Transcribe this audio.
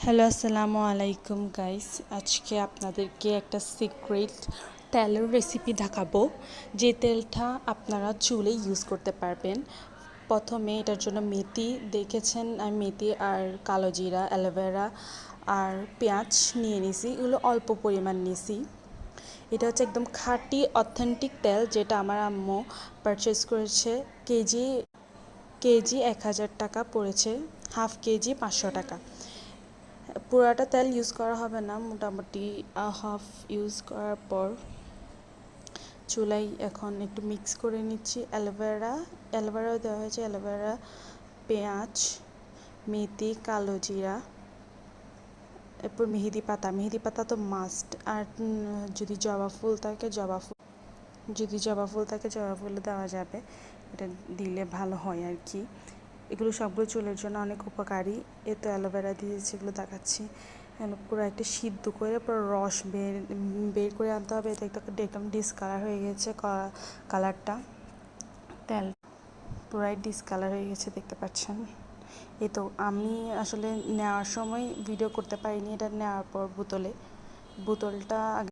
Hello আসসালামু আলাইকুম guys. আজকে আপনাদেরকে একটা সিক্রেট তেলের রেসিপি দেখাবো, যে তেলটা আপনারা চুলে ইউজ করতে পারবেন। প্রথমে এটার জন্য মেথি দেখেছেন, আমি মেথি আর কালো জিরা, অ্যালোভেরা আর পেঁয়াজ নিয়ে নিছি। এগুলো অল্প পরিমাণ নিছি। এটা হচ্ছে একদম খাঁটি অথেন্টিক তেল, যেটা আমার আম্মু পারচেস করেছে। কেজি কেজি 1000 টাকা পড়েছে, হাফ কেজি 500 টাকা। পুরাটা তেল ইউজ করা হবে না, মোটামুটি হাফ ইউজ করার পর চুলাই এখন একটু মিক্স করে নিচ্ছি। অ্যালোভেরাও দেওয়া হয়েছে, অ্যালোভেরা, পেঁয়াজ, মেথি, কালো জিরা, এরপর মেহেদি পাতা তো মাস্ট। আর যদি জবা ফুল থাকে জবা ফুলও দেওয়া যাবে, এটা দিলে ভালো হয় আর কি। এগুলো সবগুলো চুলের জন্য অনেক উপকারী। এ তো অ্যালোভেরা দিয়েছি, এগুলো দেখাচ্ছি। পুরো একটা সিদ্ধ করে পুরো রস বের করে আনতে হবে। এটা একদম ডিসকালার হয়ে গেছে, কালারটা, তেল পুরাই ডিসকালার হয়ে গেছে, দেখতে পাচ্ছেন। এই তো আমি আসলে নেওয়ার সময় ভিডিও করতে পারিনি, এটা নেওয়ার পর বোতলটা